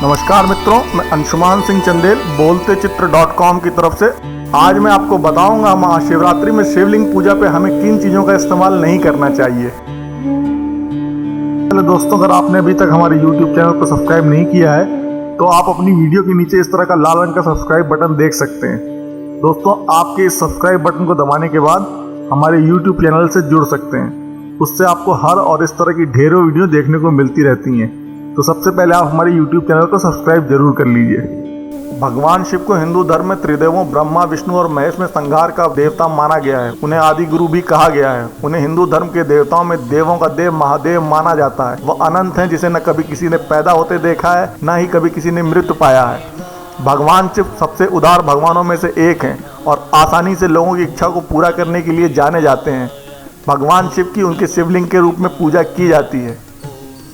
नमस्कार मित्रों, मैं अंशुमान सिंह चंदेल बोलतेचित्र.com की तरफ से आज मैं आपको बताऊंगा महाशिवरात्रि में शिवलिंग पूजा पे हमें किन चीज़ों का इस्तेमाल नहीं करना चाहिए। चलो दोस्तों, अगर आपने अभी तक हमारे YouTube चैनल को सब्सक्राइब नहीं किया है तो आप अपनी वीडियो के नीचे इस तरह का लाल रंग का सब्सक्राइब बटन देख सकते हैं। दोस्तों, आपके इस सब्सक्राइब बटन को दबाने के बाद हमारे YouTube चैनल से जुड़ सकते हैं। उससे आपको हर और इस तरह की ढेरों वीडियो देखने को मिलती रहती हैं। तो सबसे पहले आप हमारे YouTube चैनल को सब्सक्राइब जरूर कर लीजिए। भगवान शिव को हिंदू धर्म में त्रिदेवों ब्रह्मा, विष्णु और महेश में संहार का देवता माना गया है। उन्हें आदि गुरु भी कहा गया है। उन्हें हिंदू धर्म के देवताओं में देवों का देव महादेव माना जाता है। वह अनंत हैं, जिसे न कभी किसी ने पैदा होते देखा है, न ही कभी किसी ने मृत्यु पाया है। भगवान शिव सबसे उदार भगवानों में से एक हैं और आसानी से लोगों की इच्छा को पूरा करने के लिए जाने जाते हैं। भगवान शिव की उनके शिवलिंग के रूप में पूजा की जाती है।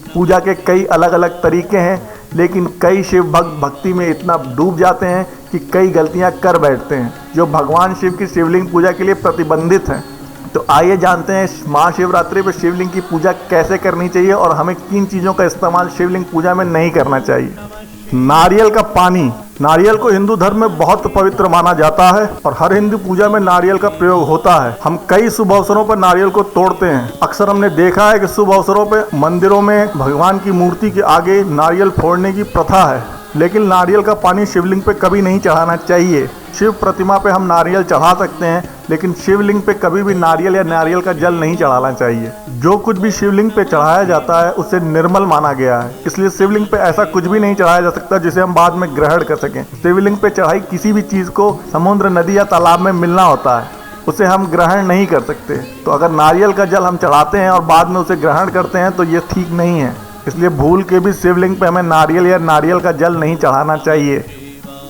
पूजा के कई अलग अलग तरीके हैं, लेकिन कई शिव भक्त भक्ति में इतना डूब जाते हैं कि कई गलतियां कर बैठते हैं जो भगवान शिव की शिवलिंग पूजा के लिए प्रतिबंधित हैं। तो आइए जानते हैं महाशिवरात्रि पर शिवलिंग की पूजा कैसे करनी चाहिए और हमें किन चीज़ों का इस्तेमाल शिवलिंग पूजा में नहीं करना चाहिए। नारियल का पानी। नारियल को हिंदू धर्म में बहुत पवित्र माना जाता है और हर हिंदू पूजा में नारियल का प्रयोग होता है। हम कई शुभ अवसरों पर नारियल को तोड़ते हैं। अक्सर हमने देखा है कि शुभ अवसरों पर मंदिरों में भगवान की मूर्ति के आगे नारियल फोड़ने की प्रथा है, लेकिन नारियल का पानी शिवलिंग पे कभी नहीं चढ़ाना चाहिए। शिव प्रतिमा पे हम नारियल चढ़ा सकते हैं, लेकिन शिवलिंग पे कभी भी नारियल या नारियल का जल नहीं चढ़ाना चाहिए। जो कुछ भी शिवलिंग पे चढ़ाया जाता है उसे निर्मल माना गया है, इसलिए शिवलिंग पे ऐसा कुछ भी नहीं चढ़ाया जा सकता जिसे हम बाद में ग्रहण कर सकें। शिवलिंग पे चढ़ाई किसी भी चीज़ को समुद्र, नदी या तालाब में मिलना होता है, उसे हम ग्रहण नहीं कर सकते। तो अगर नारियल का जल हम चढ़ाते हैं और बाद में उसे ग्रहण करते हैं तो ये ठीक नहीं है। इसलिए भूल के भी शिवलिंग पे हमें नारियल या नारियल का जल नहीं चढ़ाना चाहिए।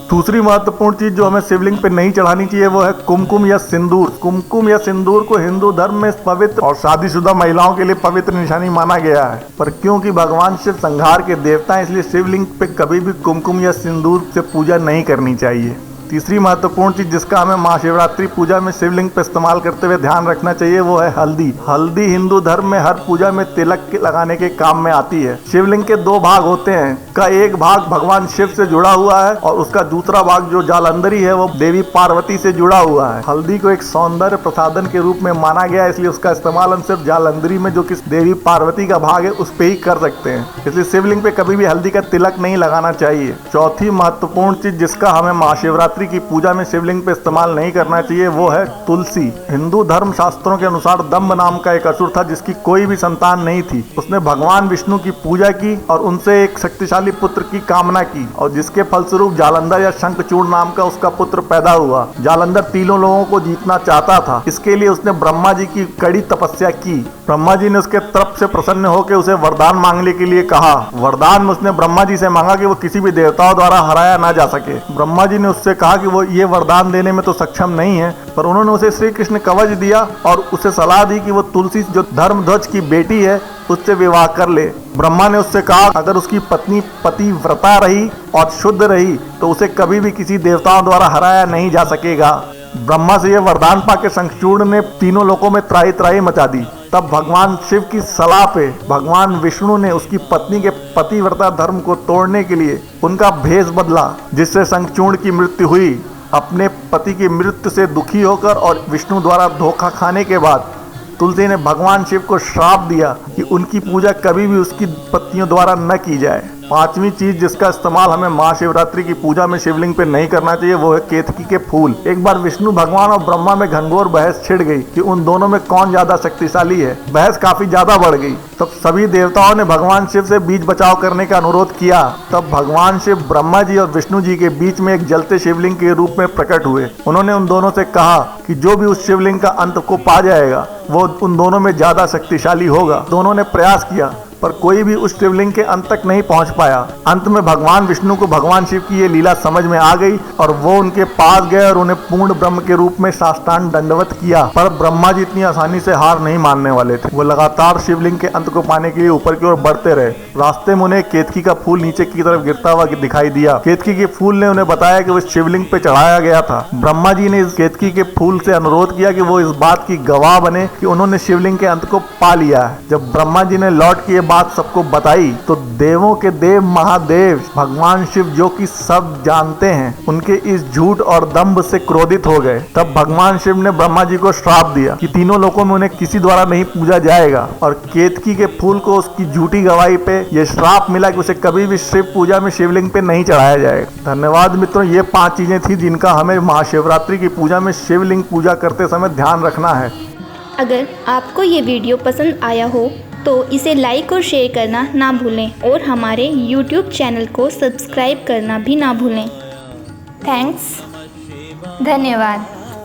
दूसरी महत्वपूर्ण चीज़ जो हमें शिवलिंग पे नहीं चढ़ानी चाहिए वो है कुमकुम या सिंदूर। कुमकुम या सिंदूर को हिंदू धर्म में पवित्र और शादीशुदा महिलाओं के लिए पवित्र निशानी माना गया है, पर क्योंकि भगवान शिव संहार के देवता हैं, इसलिए शिवलिंग पे कभी भी कुमकुम या सिंदूर से पूजा नहीं करनी चाहिए। तीसरी महत्वपूर्ण चीज जिसका हमें महाशिवरात्रि पूजा में शिवलिंग पे इस्तेमाल करते हुए ध्यान रखना चाहिए वो है हल्दी। हल्दी हिंदू धर्म में हर पूजा में तिलक लगाने के काम में आती है। शिवलिंग के दो भाग होते हैं, का एक भाग भगवान शिव से जुड़ा हुआ है और उसका दूसरा भाग जो जालंधरी है वो देवी पार्वती से जुड़ा हुआ है। हल्दी को एक सौंदर्य प्रसाधन के रूप में माना गया है, इसलिए उसका इस्तेमाल हम सिर्फ जालंधरी में जो कि देवी पार्वती का भाग है उस पे ही कर सकते हैं। इसलिए शिवलिंग पे कभी भी हल्दी का तिलक नहीं लगाना चाहिए। चौथी महत्वपूर्ण चीज जिसका हमें महाशिवरात्रि की पूजा में शिवलिंग पे इस्तेमाल नहीं करना चाहिए वो है तुलसी। हिंदू धर्म शास्त्रों के अनुसार दम्भ नाम का एक असुर था जिसकी कोई भी संतान नहीं थी। उसने भगवान विष्णु की पूजा की और उनसे एक शक्तिशाली पुत्र की कामना की और जिसके फलस्वरूप जालंधर या शंखचूड़ नाम का उसका पुत्र पैदा हुआ। जालंधर तीनों लोगों को जीतना चाहता था, इसके लिए उसने ब्रह्मा जी की कड़ी तपस्या की। ब्रह्मा जी ने उसके तरफ से प्रसन्न होकर उसे वरदान मांगने के लिए कहा। वरदान में उसने ब्रह्मा जी से मांगा कि वो किसी भी देवताओं द्वारा हराया ना जा सके। ब्रह्मा जी ने उससे कहा कि वो ये वरदान देने में तो सक्षम नहीं है, पर उन्होंने उसे श्री कृष्ण कवच दिया और उसे सलाह दी कि वो तुलसी जो धर्मध्वज की बेटी है उससे विवाह कर ले। ब्रह्मा ने उससे कहा अगर उसकी पत्नी पतिव्रता रही और शुद्ध रही तो उसे कभी भी किसी देवताओं द्वारा हराया नहीं जा सकेगा। ब्रह्मा से यह वरदान पाके शंखचूड़ ने तीनों लोकों में त्राही त्राही मचा दी। तब भगवान शिव की सलाह पे भगवान विष्णु ने उसकी पत्नी के पतिव्रता धर्म को तोड़ने के लिए उनका भेष बदला, जिससे शंखचूड़ की मृत्यु हुई। अपने पति की मृत्यु से दुखी होकर और विष्णु द्वारा धोखा खाने के बाद तुलसी ने भगवान शिव को श्राप दिया कि उनकी पूजा कभी भी उसकी पत्नियों द्वारा न की जाए। पांचवी चीज जिसका इस्तेमाल हमें महाशिवरात्रि की पूजा में शिवलिंग पे नहीं करना चाहिए वो है केतकी के फूल। एक बार विष्णु भगवान और ब्रह्मा में घनघोर बहस छिड़ गई कि उन दोनों में कौन ज्यादा शक्तिशाली है। बहस काफी ज्यादा बढ़ गई। तब सभी देवताओं ने भगवान शिव से बीच बचाव करने का अनुरोध किया। तब भगवान शिव ब्रह्मा जी और विष्णु जी के बीच में एक जलते शिवलिंग के रूप में प्रकट हुए। उन्होंने उन दोनों से कहा कि जो भी उस शिवलिंग का अंत को पा जाएगा वो उन दोनों में ज्यादा शक्तिशाली होगा। दोनों ने प्रयास किया पर कोई भी उस शिवलिंग के अंत तक नहीं पहुंच पाया। अंत में भगवान विष्णु को भगवान शिव की ये लीला समझ में आ गई और वो उनके पास गए और उन्हें पूर्ण ब्रह्म के रूप में साष्टांग दंडवत किया। पर ब्रह्मा जी इतनी आसानी से हार नहीं मानने वाले थे। वो लगातार शिवलिंग के अंत को पाने के लिए ऊपर की ओर बढ़ते रहे। रास्ते में उन्हें केतकी का फूल नीचे की तरफ गिरता हुआ दिखाई दिया। केतकी के फूल ने उन्हें बताया कि वो शिवलिंग पे चढ़ाया गया था। ब्रह्मा जी ने इस केतकी के फूल से अनुरोध किया कि वो इस बात की गवाह बने कि उन्होंने शिवलिंग के अंत को पा लिया है। जब ब्रह्मा जी ने लौट के बात सबको बताई तो देवों के देव महादेव भगवान शिव, जो कि सब जानते हैं, उनके इस झूठ और दंभ से क्रोधित हो गए। तब भगवान शिव ने ब्रह्मा जी को श्राप दिया कि तीनों लोकों में उन्हें किसी द्वारा नहीं पूजा जाएगा, और केतकी के फूल को उसकी झूठी गवाही पे यह श्राप मिला कि उसे कभी भी शिव पूजा में शिवलिंग पे नहीं चढ़ाया जाएगा। धन्यवाद मित्रों, ये 5 चीजें थी जिनका हमें महाशिवरात्रि की पूजा में शिवलिंग पूजा करते समय ध्यान रखना है। अगर आपको ये वीडियो पसंद आया हो तो इसे लाइक और शेयर करना ना भूलें और हमारे YouTube चैनल को सब्सक्राइब करना भी ना भूलें। थैंक्स, धन्यवाद।